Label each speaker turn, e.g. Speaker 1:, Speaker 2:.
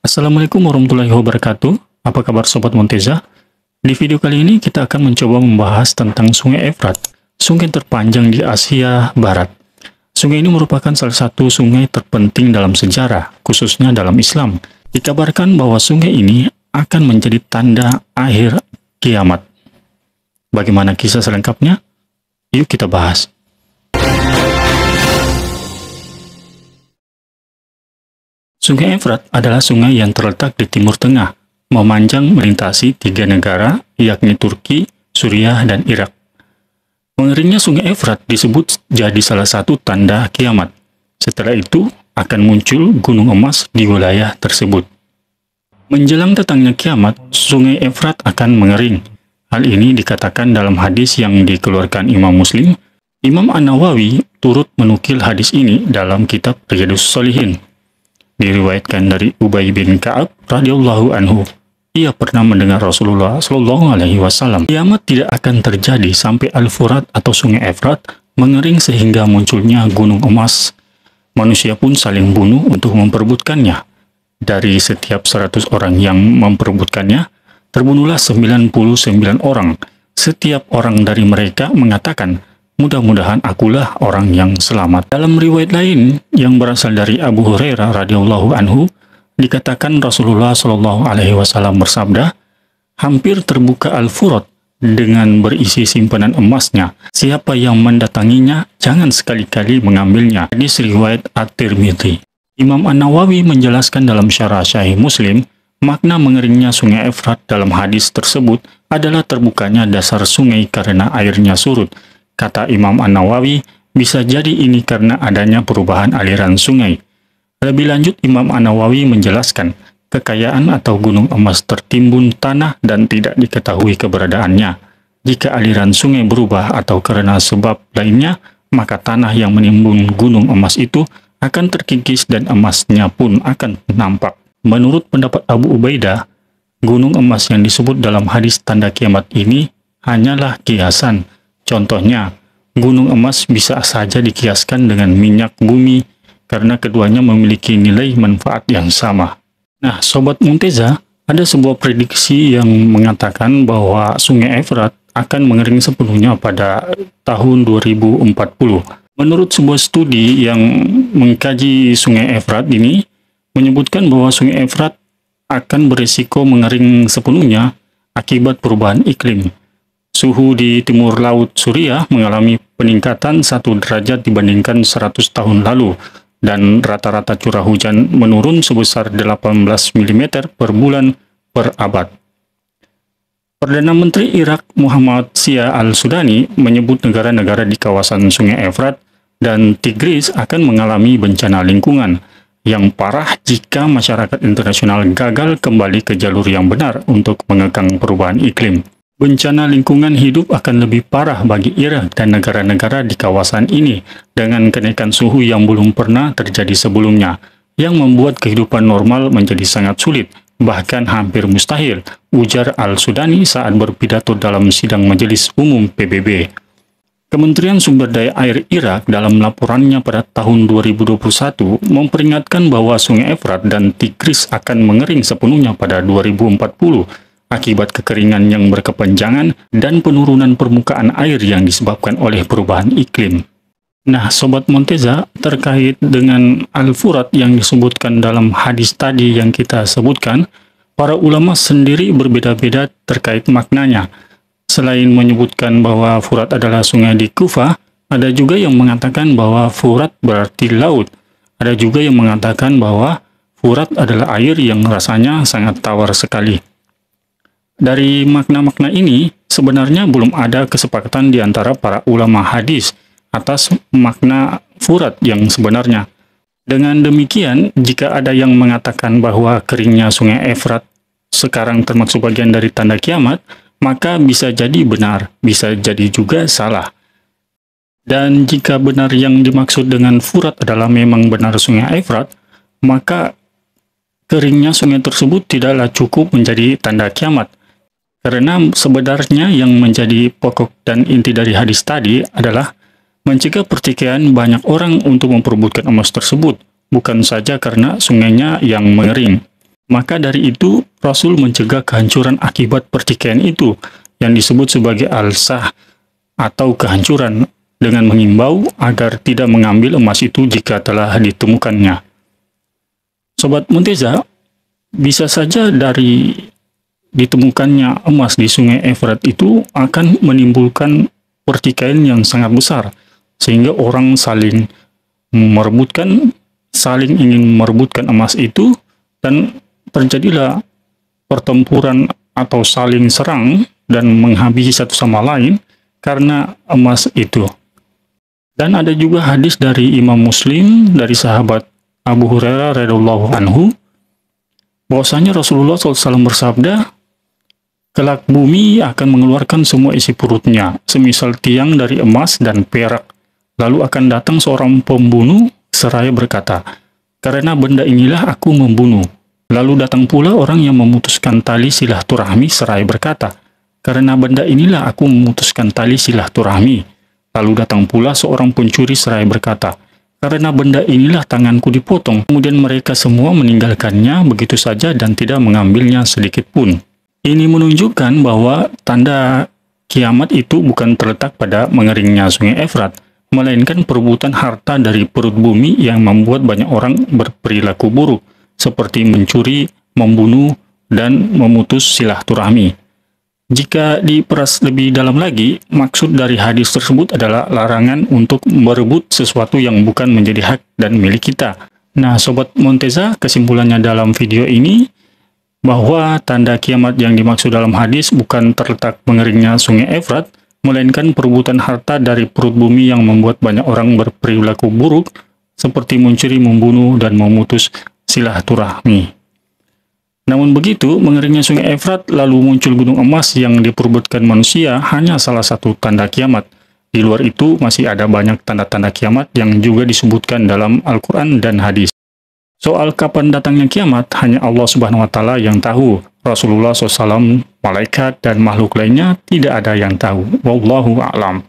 Speaker 1: Assalamualaikum warahmatullahi wabarakatuh. Apa kabar Sobat Monteza? Di video kali ini kita akan mencoba membahas tentang Sungai Efrat, sungai terpanjang di Asia Barat. Sungai ini merupakan salah satu sungai terpenting dalam sejarah, khususnya dalam Islam. Dikabarkan bahwa sungai ini akan menjadi tanda akhir kiamat. Bagaimana kisah selengkapnya? Yuk kita bahas. Sungai Efrat adalah sungai yang terletak di Timur Tengah, memanjang melintasi 3 negara, yakni Turki, Suriah, dan Irak. Mengeringnya Sungai Efrat disebut jadi salah satu tanda kiamat. Setelah itu, akan muncul gunung emas di wilayah tersebut. Menjelang datangnya kiamat, Sungai Efrat akan mengering. Hal ini dikatakan dalam hadis yang dikeluarkan Imam Muslim. Imam An-Nawawi turut menukil hadis ini dalam kitab Riyadhus Shalihin. Diriwayatkan dari Ubay bin Ka'ab radhiyallahu anhu, ia pernah mendengar Rasulullah Shallallahu alaihi wasallam, kiamat tidak akan terjadi sampai Al-Furat atau Sungai Efrat mengering sehingga munculnya gunung emas. Manusia pun saling bunuh untuk memperebutkannya. Dari setiap 100 orang yang memperebutkannya, terbunuhlah 99 orang. Setiap orang dari mereka mengatakan, mudah-mudahan akulah orang yang selamat. Dalam riwayat lain yang berasal dari Abu Hurairah radhiyallahu anhu, dikatakan Rasulullah Shallallahu alaihi wasallam bersabda, hampir terbuka Al-Furat dengan berisi simpanan emasnya. Siapa yang mendatanginya, jangan sekali-kali mengambilnya. Hadis riwayat At-Tirmidzi. Imam An-Nawawi menjelaskan dalam Syarah Sahih Muslim, makna mengeringnya Sungai Efrat dalam hadis tersebut adalah terbukanya dasar sungai karena airnya surut. Kata Imam An-Nawawi, bisa jadi ini karena adanya perubahan aliran sungai. Lebih lanjut, Imam An-Nawawi menjelaskan, kekayaan atau gunung emas tertimbun tanah dan tidak diketahui keberadaannya. Jika aliran sungai berubah atau karena sebab lainnya, maka tanah yang menimbun gunung emas itu akan terkikis dan emasnya pun akan nampak. Menurut pendapat Abu Ubaidah, gunung emas yang disebut dalam hadis tanda kiamat ini hanyalah kiasan. Contohnya, gunung emas bisa saja dikiaskan dengan minyak bumi karena keduanya memiliki nilai manfaat yang sama. Nah, Sobat Monteza, ada sebuah prediksi yang mengatakan bahwa Sungai Efrat akan mengering sepenuhnya pada tahun 2040. Menurut sebuah studi yang mengkaji Sungai Efrat ini, menyebutkan bahwa Sungai Efrat akan berisiko mengering sepenuhnya akibat perubahan iklim. Suhu di timur laut Suriah mengalami peningkatan 1 derajat dibandingkan 100 tahun lalu, dan rata-rata curah hujan menurun sebesar 18 mm per bulan per abad. Perdana Menteri Irak Muhammad Shia al-Sudani menyebut negara-negara di kawasan Sungai Efrat dan Tigris akan mengalami bencana lingkungan yang parah jika masyarakat internasional gagal kembali ke jalur yang benar untuk mengekang perubahan iklim. Bencana lingkungan hidup akan lebih parah bagi Irak dan negara-negara di kawasan ini dengan kenaikan suhu yang belum pernah terjadi sebelumnya, yang membuat kehidupan normal menjadi sangat sulit, bahkan hampir mustahil, ujar Al-Sudani saat berpidato dalam sidang Majelis Umum PBB. Kementerian Sumber Daya Air Irak dalam laporannya pada tahun 2021 memperingatkan bahwa Sungai Efrat dan Tigris akan mengering sepenuhnya pada 2040, akibat kekeringan yang berkepanjangan dan penurunan permukaan air yang disebabkan oleh perubahan iklim. Nah, Sobat Monteza, terkait dengan Al-Furat yang disebutkan dalam hadis tadi yang kita sebutkan, para ulama sendiri berbeda-beda terkait maknanya. Selain menyebutkan bahwa Furat adalah sungai di Kufah, ada juga yang mengatakan bahwa Furat berarti laut. Ada juga yang mengatakan bahwa Furat adalah air yang rasanya sangat tawar sekali. Dari makna-makna ini, sebenarnya belum ada kesepakatan di antara para ulama hadis atas makna Furat yang sebenarnya. Dengan demikian, jika ada yang mengatakan bahwa keringnya Sungai Efrat sekarang termasuk bagian dari tanda kiamat, maka bisa jadi benar, bisa jadi juga salah. Dan jika benar yang dimaksud dengan Furat adalah memang benar Sungai Efrat, maka keringnya sungai tersebut tidaklah cukup menjadi tanda kiamat. Karena sebenarnya yang menjadi pokok dan inti dari hadis tadi adalah mencegah pertikaian banyak orang untuk memperebutkan emas tersebut, bukan saja karena sungainya yang mengering. Maka dari itu, Rasul mencegah kehancuran akibat pertikaian itu, yang disebut sebagai al-sah atau kehancuran, dengan mengimbau agar tidak mengambil emas itu jika telah ditemukannya. Sobat Munteza, bisa saja dari ditemukannya emas di Sungai Efrat itu akan menimbulkan pertikaian yang sangat besar, sehingga orang saling ingin merebutkan emas itu, dan terjadilah pertempuran atau saling serang dan menghabisi satu sama lain karena emas itu. Dan ada juga hadis dari Imam Muslim dari sahabat Abu Hurairah radhiyallahu anhu, bahwasanya Rasulullah SAW bersabda, kelak bumi akan mengeluarkan semua isi perutnya, semisal tiang dari emas dan perak. Lalu akan datang seorang pembunuh seraya berkata, karena benda inilah aku membunuh. Lalu datang pula orang yang memutuskan tali silaturahmi seraya berkata, karena benda inilah aku memutuskan tali silaturahmi. Lalu datang pula seorang pencuri seraya berkata, karena benda inilah tanganku dipotong. Kemudian mereka semua meninggalkannya begitu saja dan tidak mengambilnya sedikit pun. Ini menunjukkan bahwa tanda kiamat itu bukan terletak pada mengeringnya Sungai Efrat, melainkan perebutan harta dari perut bumi yang membuat banyak orang berperilaku buruk, seperti mencuri, membunuh, dan memutus silaturahmi. Jika diperas lebih dalam lagi, maksud dari hadis tersebut adalah larangan untuk berebut sesuatu yang bukan menjadi hak dan milik kita. Nah, Sobat Munteza, kesimpulannya dalam video ini, bahwa tanda kiamat yang dimaksud dalam hadis bukan terletak mengeringnya Sungai Efrat, melainkan perebutan harta dari perut bumi yang membuat banyak orang berperilaku buruk, seperti mencuri, membunuh, dan memutus silaturahmi. Namun begitu, mengeringnya Sungai Efrat lalu muncul gunung emas yang diperebutkan manusia hanya salah satu tanda kiamat. Di luar itu masih ada banyak tanda-tanda kiamat yang juga disebutkan dalam Al-Quran dan hadis. Soal kapan datangnya kiamat, hanya Allah Subhanahu wa Ta'ala yang tahu. Rasulullah SAW, malaikat, dan makhluk lainnya tidak ada yang tahu. Wallahu a'lam.